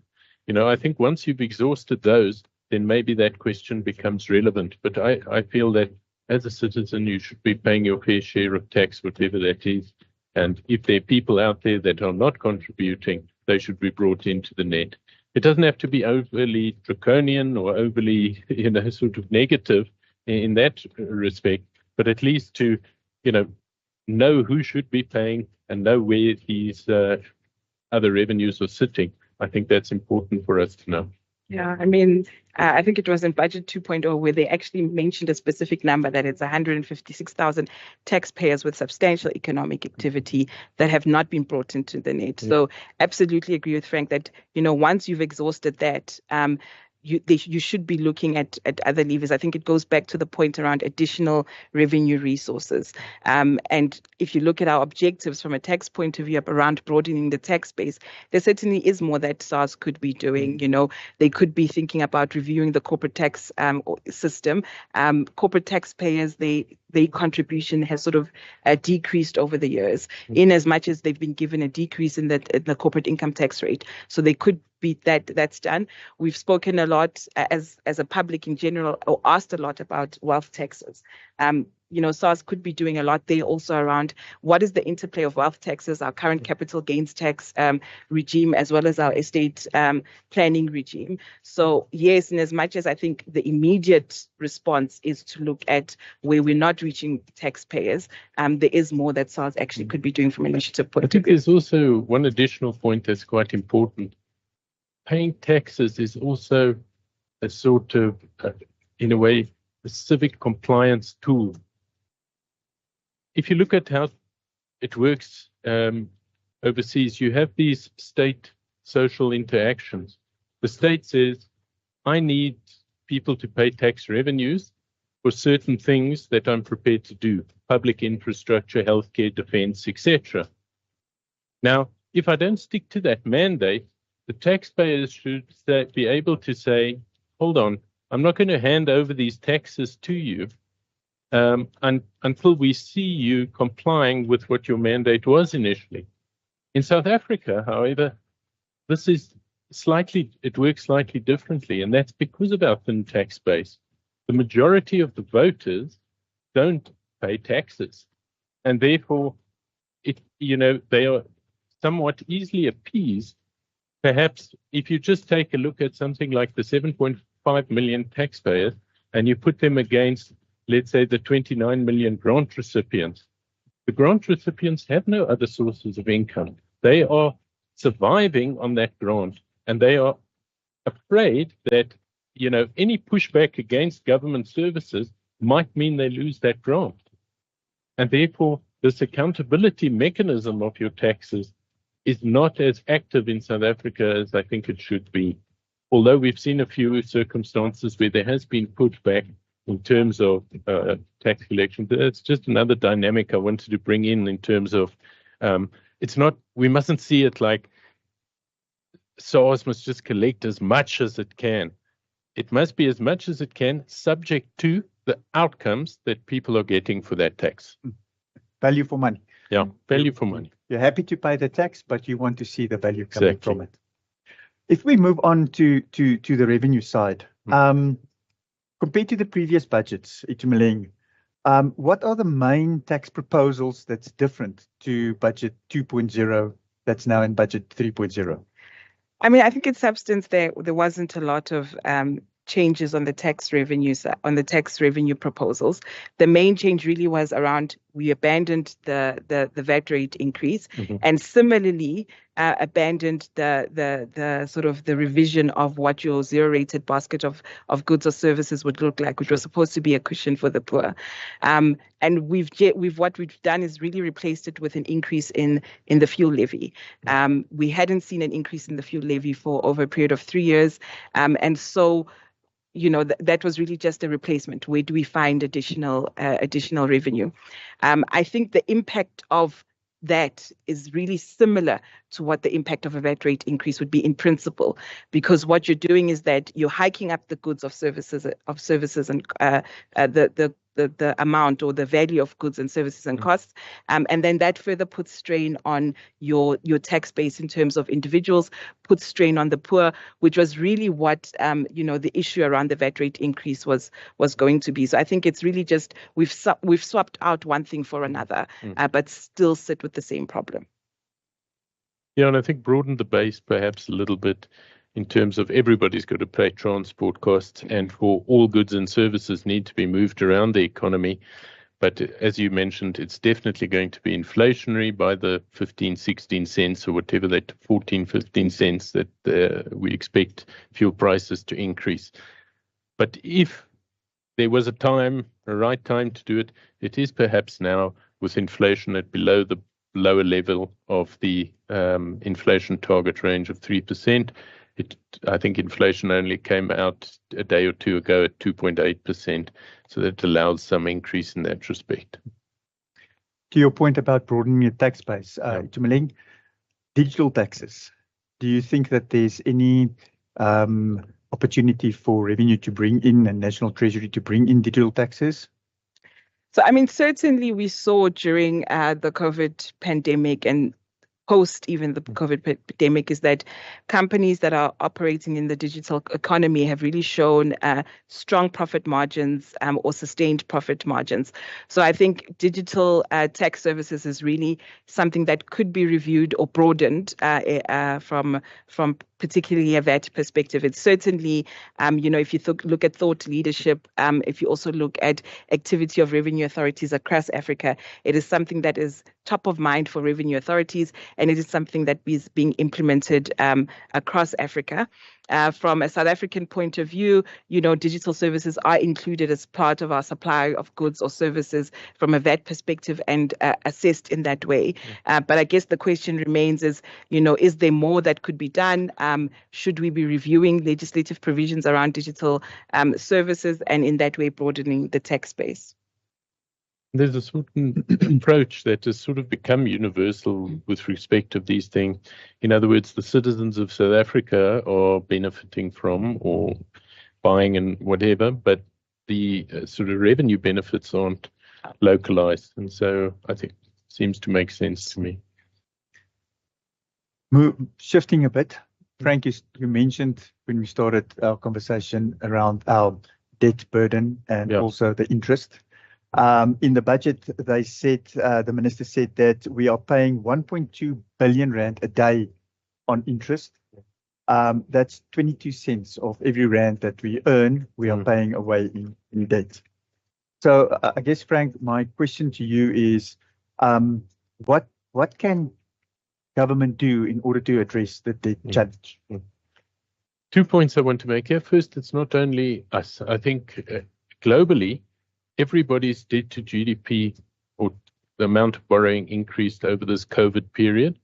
[SPEAKER 2] I think once you've exhausted those, then maybe that question becomes relevant. But I feel that as a citizen, you should be paying your fair share of tax, whatever that is. And if there are people out there that are not contributing, they should be brought into the net. It doesn't have to be overly draconian or overly, sort of negative in that respect, but at least to, know who should be paying and know where these other revenues are sitting. I think that's important for us to know.
[SPEAKER 3] Yeah, I mean, I think it was in Budget 2.0 where they actually mentioned a specific number that it's 156,000 taxpayers with substantial economic activity that have not been brought into the net. So absolutely agree with Frank that, once you've exhausted that, you should be looking at other levers. I think it goes back to the point around additional revenue resources. And if you look at our objectives from a tax point of view around broadening the tax base, there certainly is more that SARS could be doing. They could be thinking about reviewing the corporate tax system. Corporate taxpayers, their contribution has sort of decreased over the years, in as much as they've been given a decrease in the corporate income tax rate. So they could be that's done. We've spoken a lot as a public in general, or asked a lot about wealth taxes. SARS could be doing a lot there also around what is the interplay of wealth taxes, our current capital gains tax regime, as well as our estate planning regime. So yes, in as much as I think the immediate response is to look at where we're not reaching taxpayers, there is more that SARS actually could be doing from an initiative point of view.
[SPEAKER 2] I think there's also one additional point that's quite important. Paying taxes is also a sort of, in a way, a civic compliance tool. If you look at how it works overseas, you have these state social interactions. The state says, I need people to pay tax revenues for certain things that I'm prepared to do, public infrastructure, healthcare, defense, etc. Now, if I don't stick to that mandate, the taxpayers should be able to say, hold on, I'm not going to hand over these taxes to you until we see you complying with what your mandate was initially. In South Africa, however, it works slightly differently, and that's because of our thin tax base. The majority of the voters don't pay taxes, and therefore, they are somewhat easily appeased. Perhaps if you just take a look at something like the 7.5 million taxpayers and you put them against, let's say, the 29 million grant recipients, the grant recipients have no other sources of income. They are surviving on that grant, and they are afraid that, any pushback against government services might mean they lose that grant. And therefore, this accountability mechanism of your taxes is not as active in South Africa as I think it should be. Although we've seen a few circumstances where there has been pushback in terms of tax collection. That's just another dynamic I wanted to bring in terms of, we mustn't see it like SARS must just collect as much as it can. It must be as much as it can, subject to the outcomes that people are getting for that tax.
[SPEAKER 1] Value for money.
[SPEAKER 2] Yeah, value for money.
[SPEAKER 1] You're happy to pay the tax, but you want to see the value coming from it. If we move on to the revenue side, compared to the previous budgets, Itumeleng, what are the main tax proposals that's different to budget 2.0 that's now in budget 3.0?
[SPEAKER 3] I mean, I think in substance there wasn't a lot of changes on the tax revenues, on the tax revenue proposals. The main change really was around we abandoned the VAT rate increase, and similarly abandoned the sort of the revision of what your zero-rated basket of goods or services would look like, which was supposed to be a cushion for the poor. And what we've done is really replaced it with an increase in the fuel levy. We hadn't seen an increase in the fuel levy for over a period of 3 years, and so that was really just a replacement. Where do we find additional revenue? I think the impact of that is really similar to what the impact of a VAT rate increase would be in principle, because what you're doing is that you're hiking up the goods of services and the amount or the value of goods and services and costs, and then that further puts strain on your tax base in terms of individuals, puts strain on the poor, which was really what the issue around the VAT rate increase was going to be. So I think it's really just we've swapped out one thing for another, but still sit with the same problem.
[SPEAKER 2] Yeah, and I think broaden the base perhaps a little bit in terms of everybody's got to pay transport costs, and for all goods and services need to be moved around the economy. But as you mentioned, it's definitely going to be inflationary by the 15, 16 cents or whatever, that 14, 15 cents that we expect fuel prices to increase. But if there was a right time to do it, it is perhaps now, with inflation at below the lower level of the inflation target range of 3%. I think inflation only came out a day or two ago at 2.8%. So that allows some increase in that respect.
[SPEAKER 1] To your point about broadening your tax base,
[SPEAKER 2] Yeah.
[SPEAKER 1] Tumeleng, digital taxes, do you think that there's any opportunity for revenue to bring in and National Treasury to bring in digital taxes?
[SPEAKER 3] So, I mean, certainly we saw during the COVID pandemic and post even the COVID pandemic is that companies that are operating in the digital economy have really shown strong profit margins or sustained profit margins. So I think digital tax services is really something that could be reviewed or broadened from particularly a VAT perspective. It's certainly, if you look at thought leadership, if you also look at activity of revenue authorities across Africa, it is something that is top of mind for revenue authorities, and it is something that is being implemented across Africa. From a South African point of view, digital services are included as part of our supply of goods or services from a VAT perspective and assessed in that way. But I guess the question remains is there more that could be done? Should we be reviewing legislative provisions around digital services and in that way broadening the tax base?
[SPEAKER 2] There's a certain approach that has sort of become universal with respect to these things. In other words, the citizens of South Africa are benefiting from or buying and whatever, but the sort of revenue benefits aren't localized. And so I think it seems to make sense to me.
[SPEAKER 1] Shifting a bit, Frank, you mentioned when we started our conversation around our debt burden and also the interest. In the budget, they said, the minister said that we are paying 1.2 billion rand a day on interest. That's 22 cents of every rand that we earn, we are paying away in debt. So I guess, Frank, my question to you is, what can government do in order to address the debt challenge?
[SPEAKER 2] 2 points I want to make here. First, it's not only us. I think globally, everybody's debt to GDP or the amount of borrowing increased over this COVID period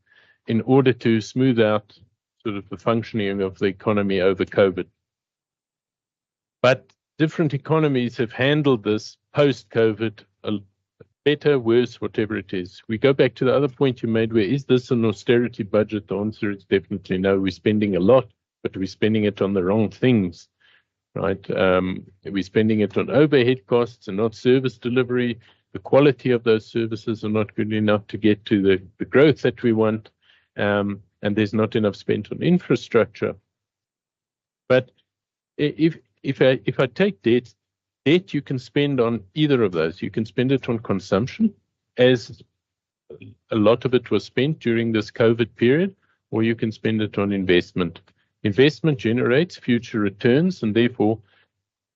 [SPEAKER 2] in order to smooth out sort of the functioning of the economy over COVID. But different economies have handled this post-COVID better, worse, whatever it is. We go back to the other point you made, where is this an austerity budget? The answer is definitely no. We're spending a lot, but we're spending it on the wrong things. Right, we're spending it on overhead costs and not service delivery. The quality of those services are not good enough to get to the growth that we want, and there's not enough spent on infrastructure. But if I take debt you can spend on either of those. You can spend it on consumption, as a lot of it was spent during this COVID period, or you can spend it on investment. Investment generates future returns, and therefore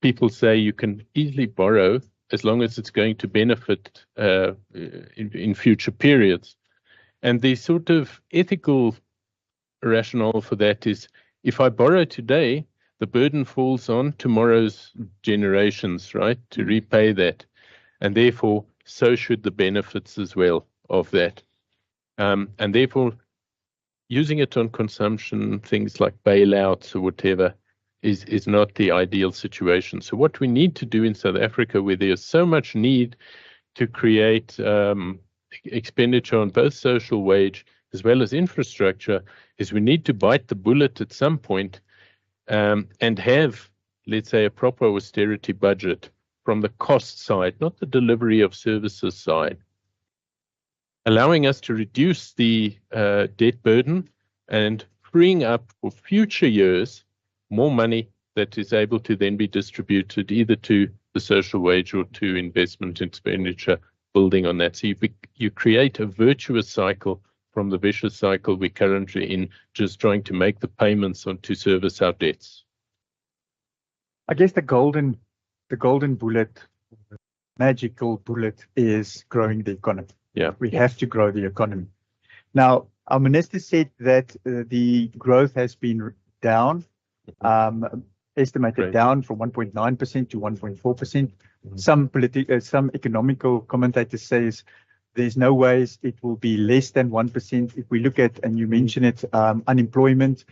[SPEAKER 2] people say you can easily borrow as long as it's going to benefit in future periods. And the sort of ethical rationale for that is, if I borrow today, the burden falls on tomorrow's generations, right, to repay that. And therefore, so should the benefits as well of that. And therefore, using it on consumption, things like bailouts or whatever, is not the ideal situation. So what we need to do in South Africa, where there's so much need to create expenditure on both social wage as well as infrastructure, is we need to bite the bullet at some point and have, let's say, a proper austerity budget from the cost side, not the delivery of services side, allowing us to reduce the debt burden and freeing up for future years more money that is able to then be distributed either to the social wage or to investment expenditure, building on that. So you create a virtuous cycle from the vicious cycle we're currently in, just trying to make the payments to service our debts.
[SPEAKER 1] I guess the golden bullet, magical bullet, is growing the economy.
[SPEAKER 2] Yeah,
[SPEAKER 1] we have to grow the economy. Now, our minister said that the growth has been down, estimated down from 1.9% to 1.4%. Some economical commentators say There's no ways it will be less than 1%. If we look at, and you mentioned it, unemployment,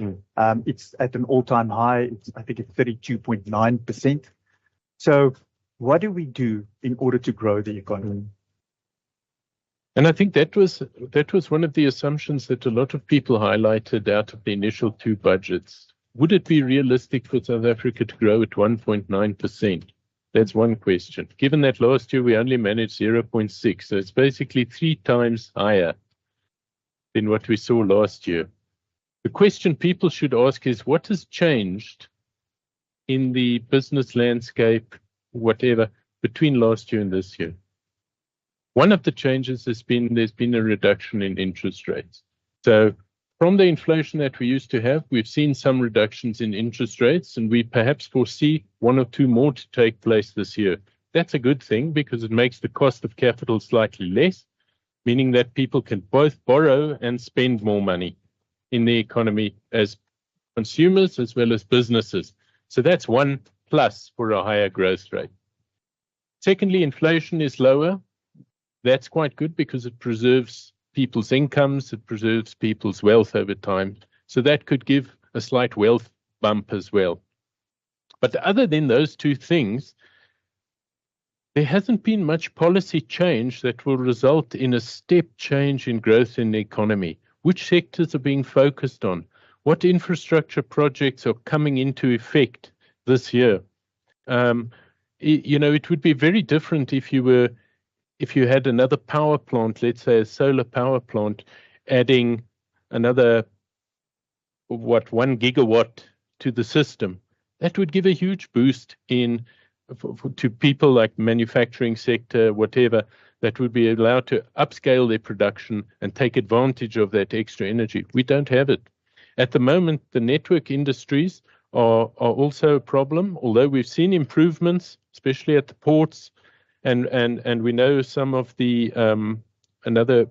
[SPEAKER 1] it's at an all-time high. I think it's 32.9%. So what do we do in order to grow the economy?
[SPEAKER 2] And I think that was one of the assumptions that a lot of people highlighted out of the initial two budgets. Would it be realistic for South Africa to grow at 1.9%? That's one question. Given that last year we only managed 0.6, so it's basically 3 times higher than what we saw last year. The question people should ask is, what has changed in the business landscape, whatever, between last year and this year? One of the changes there's been a reduction in interest rates. So from the inflation that we used to have, we've seen some reductions in interest rates, and we perhaps foresee 1 or 2 more to take place this year. That's a good thing because it makes the cost of capital slightly less, meaning that people can both borrow and spend more money in the economy as consumers as well as businesses. So that's one plus for a higher growth rate. Secondly, inflation is lower. That's quite good because it preserves people's incomes, it preserves people's wealth over time. So that could give a slight wealth bump as well. But other than those 2 things, there hasn't been much policy change that will result in a step change in growth in the economy. Which sectors are being focused on? What infrastructure projects are coming into effect this year? It would be very different if you had another power plant, let's say a solar power plant, adding another, 1 gigawatt to the system. That would give a huge boost to people like manufacturing sector, whatever, that would be allowed to upscale their production and take advantage of that extra energy. We don't have it. At the moment, the network industries are also a problem, although we've seen improvements, especially at the ports. And we know some of the another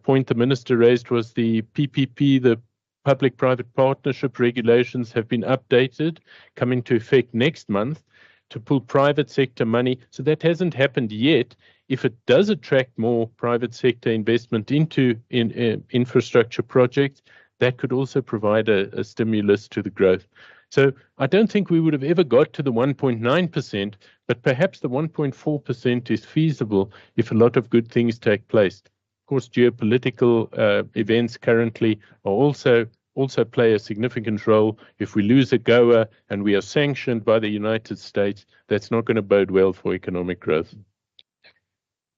[SPEAKER 2] point the minister raised was the PPP, the public-private partnership regulations have been updated, coming to effect next month to pull private sector money. So that hasn't happened yet. If it does attract more private sector investment into infrastructure projects, that could also provide a stimulus to the growth. So I don't think we would have ever got to the 1.9%, but perhaps the 1.4% is feasible if a lot of good things take place. Of course, geopolitical events currently are also play a significant role. If we lose AGOA and we are sanctioned by the United States, that's not going to bode well for economic growth.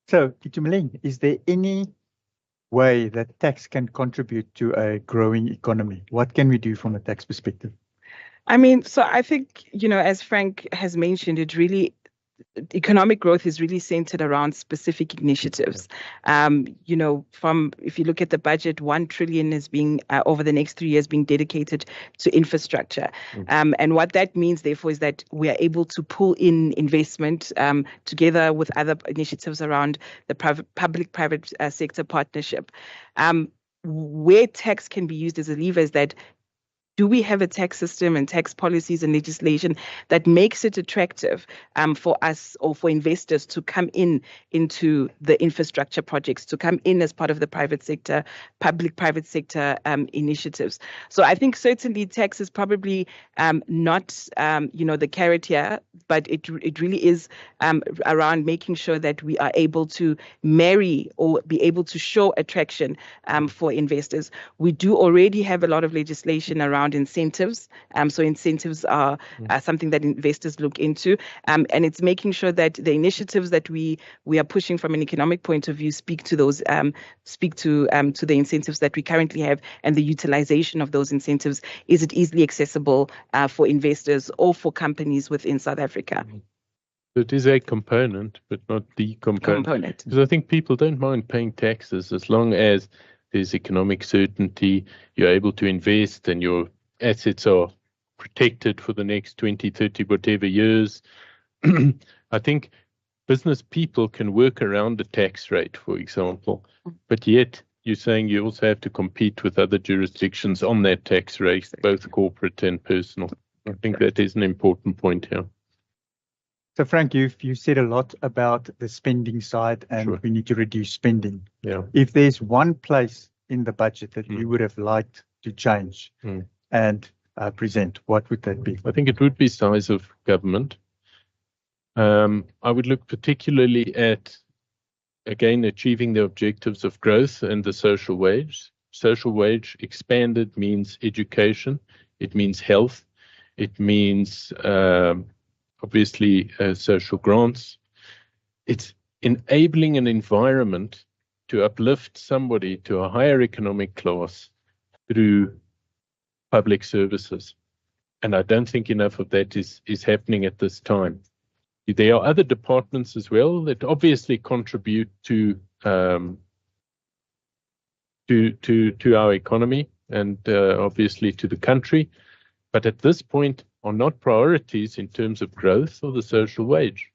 [SPEAKER 1] So, Itumeleng, is there any way that tax can contribute to a growing economy? What can we do from a tax perspective?
[SPEAKER 3] I mean, so I think, as Frank has mentioned, economic growth is really centered around specific initiatives. If you look at the budget, 1 trillion is being over the next 3 years being dedicated to infrastructure. And what that means, therefore, is that we are able to pull in investment together with other initiatives around the public-private sector partnership. Where tax can be used as a lever is that, do we have a tax system and tax policies and legislation that makes it attractive for us or for investors to come into the infrastructure projects, to come in as part of the private sector, public-private sector initiatives? So I think certainly tax is probably not, the carrot here, but it really is around making sure that we are able to marry or be able to show attraction for investors. We do already have a lot of legislation around incentives. So incentives are something that investors look into. And it's making sure that the initiatives that we are pushing from an economic point of view speak to those, to the incentives that we currently have and the utilization of those incentives. Is it easily accessible for investors or for companies within South Africa?
[SPEAKER 2] It is a component, but not the component. Because I think people don't mind paying taxes as long as there's economic certainty, you're able to invest and your assets are protected for the next 20, 30, whatever years. I think business people can work around the tax rate, for example, but yet you're saying you also have to compete with other jurisdictions on that tax rate, both corporate and personal. I think that is an important point here.
[SPEAKER 1] So Frank, you said a lot about the spending side and
[SPEAKER 2] Sure.
[SPEAKER 1] we need to reduce spending.
[SPEAKER 2] Yeah.
[SPEAKER 1] If there's one place in the budget that
[SPEAKER 2] Mm.
[SPEAKER 1] you would have liked to change
[SPEAKER 2] Mm.
[SPEAKER 1] and present, what would that be?
[SPEAKER 2] I think it would be size of government. I would look particularly at, again, achieving the objectives of growth and the social wage. Social wage expanded means education, it means health, it means obviously social grants. It's enabling an environment to uplift somebody to a higher economic class through public services. And I don't think enough of that is happening at this time. There are other departments as well that obviously contribute to our economy and obviously to the country, but at this point are not priorities in terms of growth or the social wage.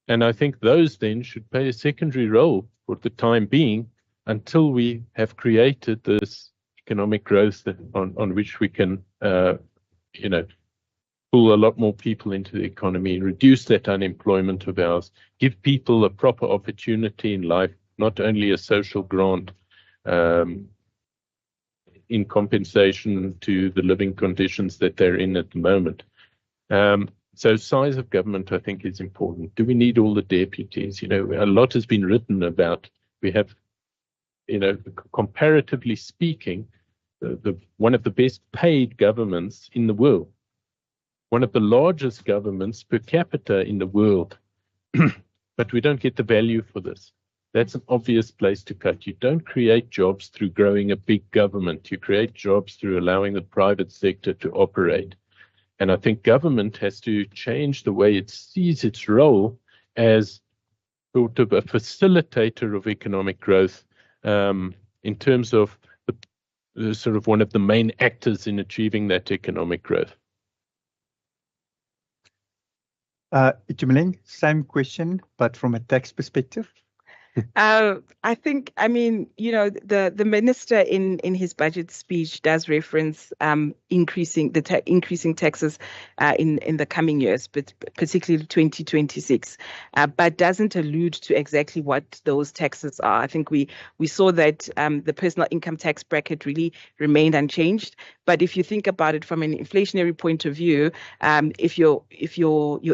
[SPEAKER 2] And I think those then should play a secondary role for the time being until we have created this economic growth on which we can, pull a lot more people into the economy, reduce that unemployment of ours, give people a proper opportunity in life, not only a social grant in compensation to the living conditions that they're in at the moment. So size of government, I think, is important. Do we need all the deputies? A lot has been written about. We have, comparatively speaking, one of the best paid governments in the world, one of the largest governments per capita in the world, but we don't get the value for this. That's an obvious place to cut. You don't create jobs through growing a big government. You create jobs through allowing the private sector to operate. And I think government has to change the way it sees its role as sort of a facilitator of economic growth in terms of the sort of one of the main actors in achieving that economic growth.
[SPEAKER 1] Itumeleng, same question, but from a tax perspective.
[SPEAKER 3] I think, the minister in his budget speech does reference increasing taxes in the coming years, but particularly 2026, but doesn't allude to exactly what those taxes are. I think we saw that the personal income tax bracket really remained unchanged. But if you think about it from an inflationary point of view, if your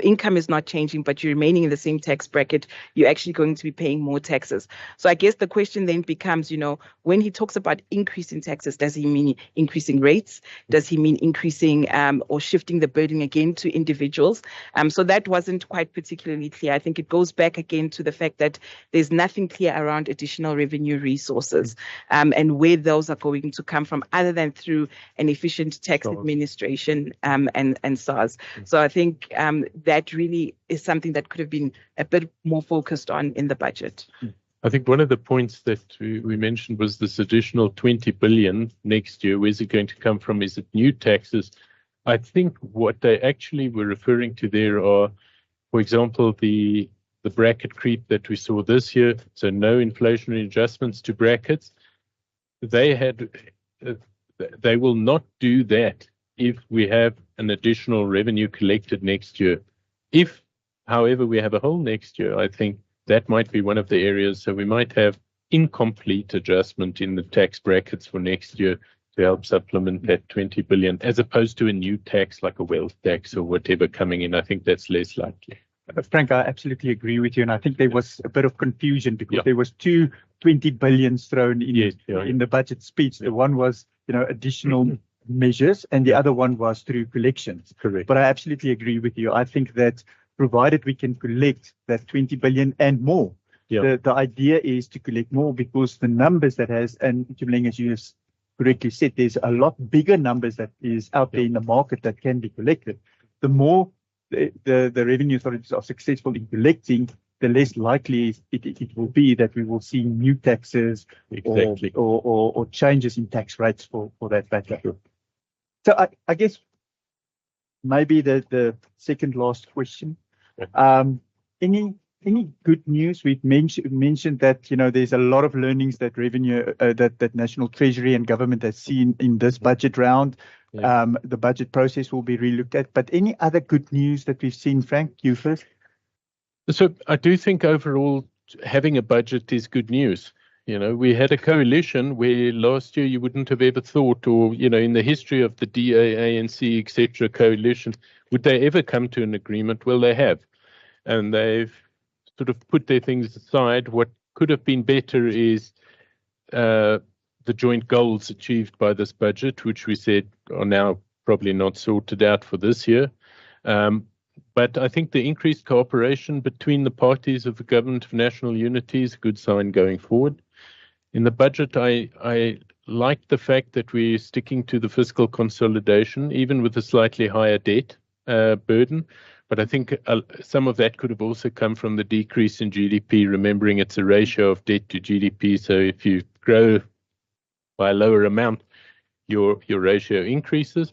[SPEAKER 3] income is not changing, but you're remaining in the same tax bracket, you're actually going to be paying more taxes. So I guess the question then becomes, when he talks about increasing taxes, does he mean increasing rates? Does he mean increasing or shifting the burden again to individuals? So that wasn't quite particularly clear. I think it goes back again to the fact that there's nothing clear around additional revenue resources and where those are going to come from, other than through an efficient tax administration and SARS. So I think that really is something that could have been a bit more focused on in the budget.
[SPEAKER 2] I think one of the points that we mentioned was this additional 20 billion next year. Where's it going to come from? Is it new taxes? I think what they actually were referring to there are, for example, the bracket creep that we saw this year. So no inflationary adjustments to brackets. They will not do that if we have an additional revenue collected next year. If, however, we have a hole next year, I think that might be one of the areas. So we might have incomplete adjustment in the tax brackets for next year to help supplement that 20 billion, as opposed to a new tax like a wealth tax or whatever coming in. I think that's less likely.
[SPEAKER 1] Frank, I absolutely agree with you. And I think there was a bit of confusion because there was 20 billion thrown in, in the budget speech. The one was, additional measures, and the other one was through collections.
[SPEAKER 2] Correct.
[SPEAKER 1] But I absolutely agree with you. I think that provided we can collect that 20 billion and more, the idea is to collect more, because the numbers that has, and as you have correctly said, there's a lot bigger numbers that is out there in the market that can be collected. The more the revenue authorities are successful in collecting, the less likely it will be that we will see new taxes or changes in tax rates for that matter. So I guess maybe the second last question. Any good news? We've mentioned that there's a lot of learnings that revenue that National Treasury and government has seen in this budget round. The budget process will be relooked at. But any other good news that we've seen, Frank? You first.
[SPEAKER 2] So I do think overall having a budget is good news. We had a coalition where last year you wouldn't have ever thought, or, in the history of the DA, ANC, etc. coalition, would they ever come to an agreement? Well, they have. And they've sort of put their things aside. What could have been better is the joint goals achieved by this budget, which we said are now probably not sorted out for this year. But I think the increased cooperation between the parties of the Government of National Unity is a good sign going forward. In the budget, I like the fact that we're sticking to the fiscal consolidation, even with a slightly higher debt burden. But I think some of that could have also come from the decrease in GDP, remembering it's a ratio of debt to GDP. So if you grow by a lower amount, your ratio increases.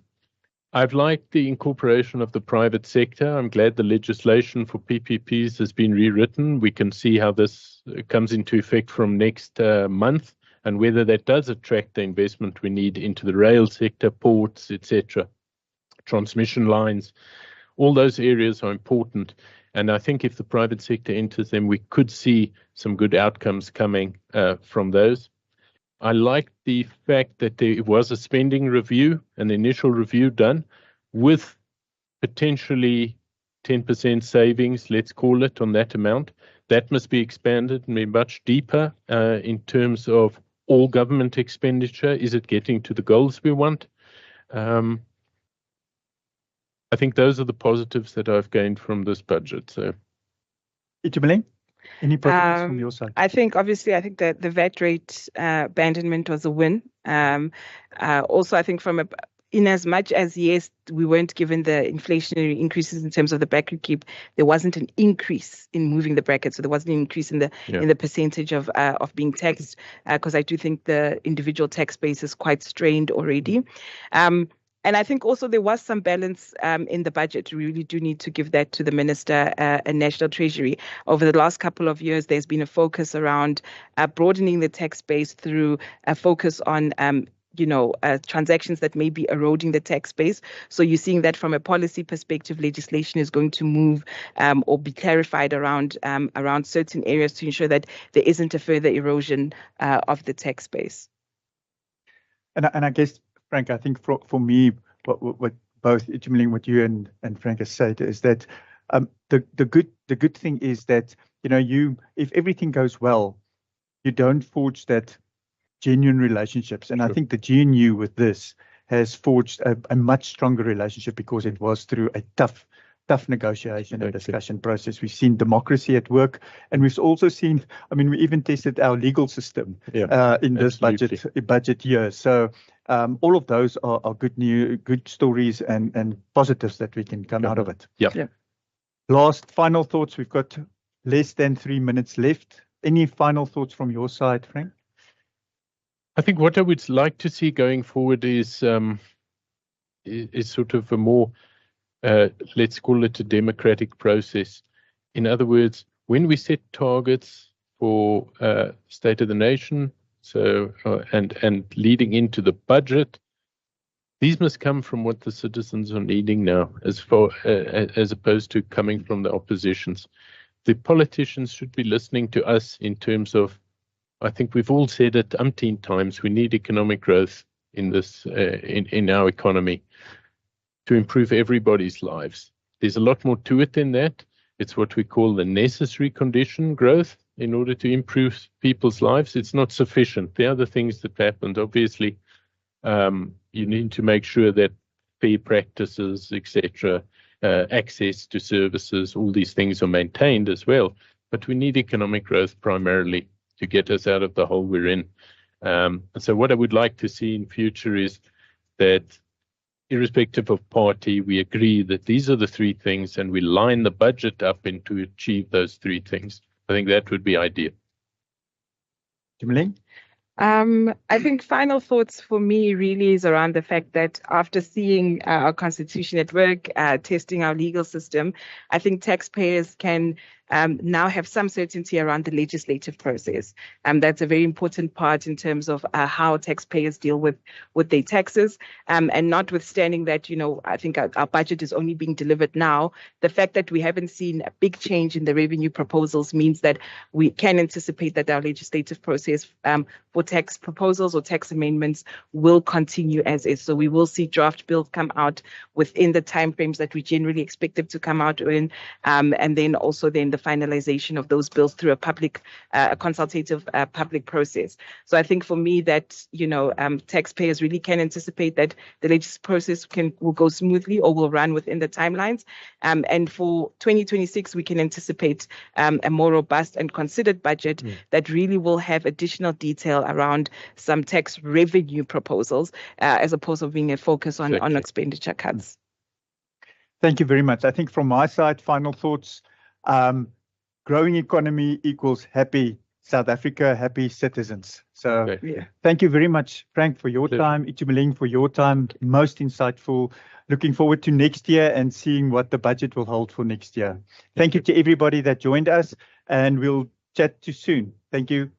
[SPEAKER 2] I've liked the incorporation of the private sector. I'm glad the legislation for PPPs has been rewritten. We can see how this comes into effect from next month, and whether that does attract the investment we need into the rail sector, ports, etc., transmission lines. All those areas are important. And I think if the private sector enters them, we could see some good outcomes coming from those. I like the fact that there was a spending review, an initial review done with potentially 10% savings, let's call it, on that amount. That must be expanded and be much deeper in terms of all government expenditure. Is it getting to the goals we want? I think those are the positives that I've gained from this budget. So,
[SPEAKER 1] Itumeleng, any positives from your side?
[SPEAKER 3] I think that the VAT rate abandonment was a win. Also, I think in as much as, yes, we weren't given the inflationary increases in terms of the bracket keep, there wasn't an increase in moving the bracket. So there wasn't an increase in the percentage of being taxed, because I do think the individual tax base is quite strained already. And I think also there was some balance in the budget. We really do need to give that to the Minister and National Treasury. Over the last couple of years, there's been a focus around broadening the tax base through a focus on transactions that may be eroding the tax base. So you're seeing that from a policy perspective, legislation is going to move or be clarified around certain areas to ensure that there isn't a further erosion of the tax base.
[SPEAKER 1] And I guess, Frank, I think for me, what both Itumeleng, what you and Frank has said is that the good thing is that if everything goes well, you don't forge that genuine relationships. And I think the GNU with this has forged a much stronger relationship because it was through a tough negotiation and discussion process. We've seen democracy at work, and we've also seen, we even tested our legal system in this budget year. So all of those are good stories and positives that we can come out of it.
[SPEAKER 2] Yeah.
[SPEAKER 1] Final thoughts. We've got less than 3 minutes left. Any final thoughts from your side, Frank?
[SPEAKER 2] I think what I would like to see going forward is sort of a more, let's call it a democratic process. In other words, when we set targets for State of the Nation, so and leading into the budget, these must come from what the citizens are needing now, as opposed to coming from the oppositions. The politicians should be listening to us in terms of, I think we've all said it umpteen times, we need economic growth in this in our economy to improve everybody's lives. There's a lot more to it than that. It's what we call the necessary condition growth in order to improve people's lives. It's not sufficient. The other things that happened, obviously, you need to make sure that fair practices, etc., access to services, all these things are maintained as well. But we need economic growth primarily to get us out of the hole we're in. And so what I would like to see in future is that, irrespective of party, we agree that these are the three things and we line the budget up in to achieve those three things. I think that would be ideal.
[SPEAKER 1] Itumeleng?
[SPEAKER 3] I think final thoughts for me really is around the fact that after seeing our constitution at work, testing our legal system, I think taxpayers can now have some certainty around the legislative process. That's a very important part in terms of how taxpayers deal with their taxes. And notwithstanding that, I think our budget is only being delivered now, the fact that we haven't seen a big change in the revenue proposals means that we can anticipate that our legislative process for tax proposals or tax amendments will continue as is. So we will see draft bills come out within the timeframes that we generally expect them to come out in, and then also the finalization of those bills through a public, consultative public process. So I think for me that, taxpayers really can anticipate that the legislative process will go smoothly or will run within the timelines. And for 2026, we can anticipate a more robust and considered budget that really will have additional detail around some tax revenue proposals, as opposed to being a focus on expenditure cuts.
[SPEAKER 1] Thank you very much. I think from my side, final thoughts, growing economy equals happy South Africa, happy citizens. So Thank you very much, Frank, for your time, Itumeleng, for your time, most insightful. Looking forward to next year and seeing what the budget will hold for next year. Thank you to everybody that joined us, and we'll chat to you soon. Thank you.